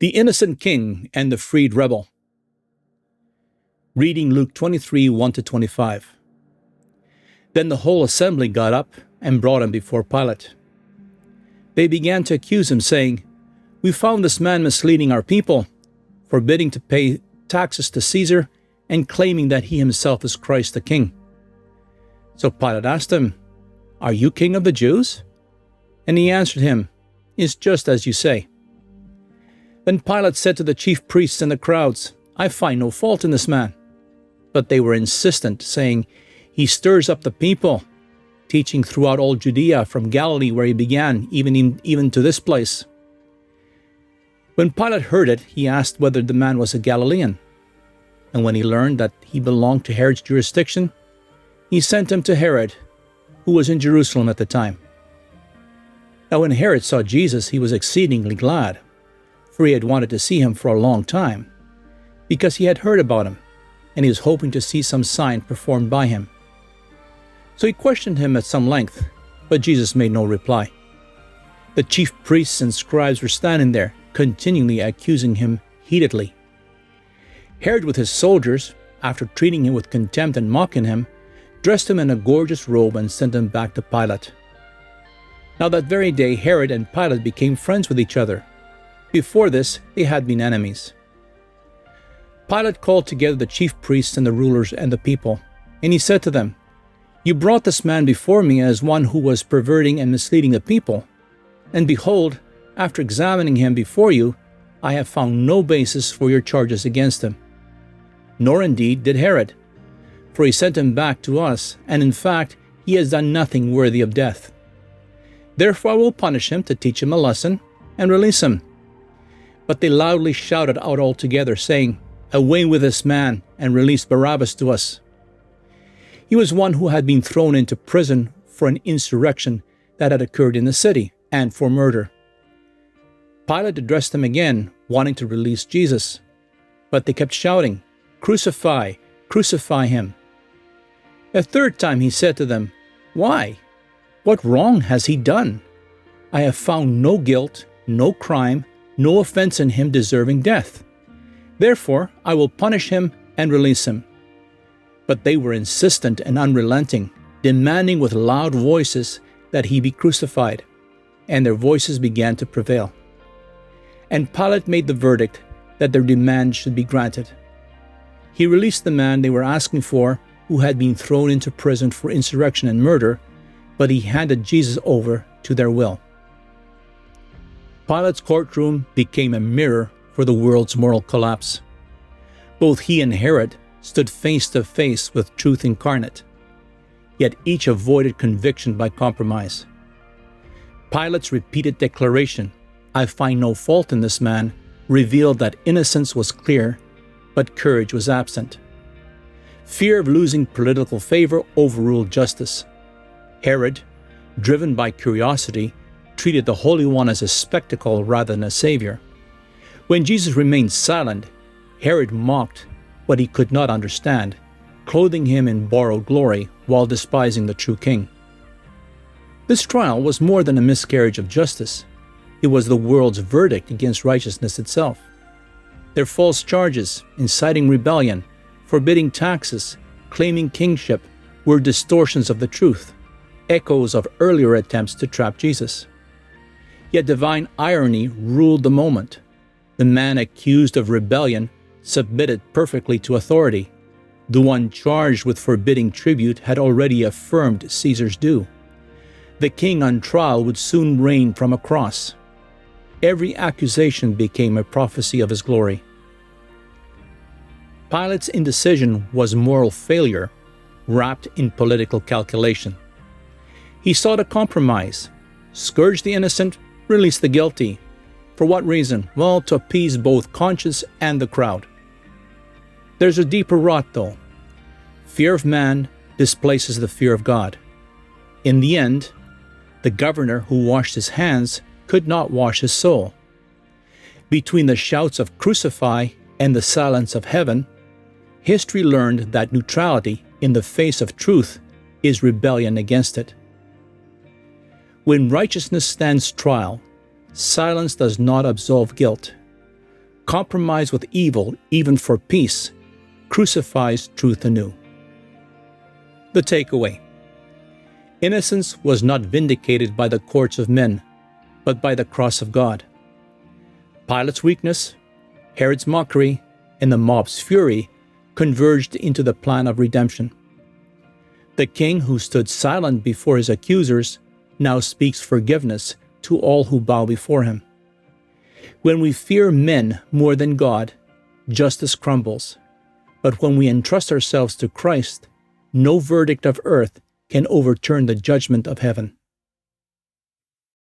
The innocent king and the freed rebel. Reading Luke 23, 1-25. Then the whole assembly got up and brought him before Pilate. They began to accuse him, saying, "We found this man misleading our people, forbidding to pay taxes to Caesar, and claiming that he himself is Christ the king." So Pilate asked him, "Are you king of the Jews?" And he answered him, "It's just as you say." Then Pilate said to the chief priests and the crowds, "I find no fault in this man." But they were insistent, saying, "He stirs up the people, teaching throughout all Judea, from Galilee where he began, even to this place." When Pilate heard it, he asked whether the man was a Galilean. And when he learned that he belonged to Herod's jurisdiction, he sent him to Herod, who was in Jerusalem at the time. Now when Herod saw Jesus, he was exceedingly glad, for he had wanted to see him for a long time, because he had heard about him, and he was hoping to see some sign performed by him. So he questioned him at some length, but Jesus made no reply. The chief priests and scribes were standing there, continually accusing him heatedly. Herod with his soldiers, after treating him with contempt and mocking him, dressed him in a gorgeous robe and sent him back to Pilate. Now that very day Herod and Pilate became friends with each other. Before this, they had been enemies. Pilate called together the chief priests and the rulers and the people, and he said to them, "You brought this man before me as one who was perverting and misleading the people. And behold, after examining him before you, I have found no basis for your charges against him. Nor indeed did Herod, for he sent him back to us, and in fact he has done nothing worthy of death. Therefore I will punish him to teach him a lesson and release him." But they loudly shouted out all together, saying, "Away with this man, and release Barabbas to us." He was one who had been thrown into prison for an insurrection that had occurred in the city, and for murder. Pilate addressed them again, wanting to release Jesus, but they kept shouting, "Crucify, crucify him." A third time he said to them, "Why? What wrong has he done? I have found no guilt, no crime, no offense in him deserving death. Therefore I will punish him and release him." But they were insistent and unrelenting, demanding with loud voices that he be crucified, and their voices began to prevail. And Pilate made the verdict that their demand should be granted. He released the man they were asking for, who had been thrown into prison for insurrection and murder, but he handed Jesus over to their will. Pilate's courtroom became a mirror for the world's moral collapse. Both he and Herod stood face to face with truth incarnate, yet each avoided conviction by compromise. Pilate's repeated declaration, "I find no fault in this man," revealed that innocence was clear, but courage was absent. Fear of losing political favor overruled justice. Herod, driven by curiosity, treated the Holy One as a spectacle rather than a savior. When Jesus remained silent, Herod mocked what he could not understand, clothing him in borrowed glory while despising the true king. This trial was more than a miscarriage of justice. It was the world's verdict against righteousness itself. Their false charges, inciting rebellion, forbidding taxes, claiming kingship, were distortions of the truth, echoes of earlier attempts to trap Jesus. Yet divine irony ruled the moment. The man accused of rebellion submitted perfectly to authority. The one charged with forbidding tribute had already affirmed Caesar's due. The king on trial would soon reign from a cross. Every accusation became a prophecy of his glory. Pilate's indecision was moral failure, wrapped in political calculation. He sought a compromise, scourge the innocent, release the guilty. For what reason? Well, to appease both conscience and the crowd. There's a deeper rot, though. Fear of man displaces the fear of God. In the end, the governor who washed his hands could not wash his soul. Between the shouts of "Crucify" and the silence of heaven, history learned that neutrality in the face of truth is rebellion against it. When righteousness stands trial, silence does not absolve guilt. compromise with evil even for peace, crucifies truth anew. The takeaway: innocence was not vindicated by the courts of men, but by the cross of God. Pilate's weakness, Herod's mockery, and the mob's fury converged into the plan of redemption. The king who stood silent before his accusers now speaks forgiveness to all who bow before him. When we fear men more than God, justice crumbles. But when we entrust ourselves to Christ, no verdict of earth can overturn the judgment of heaven.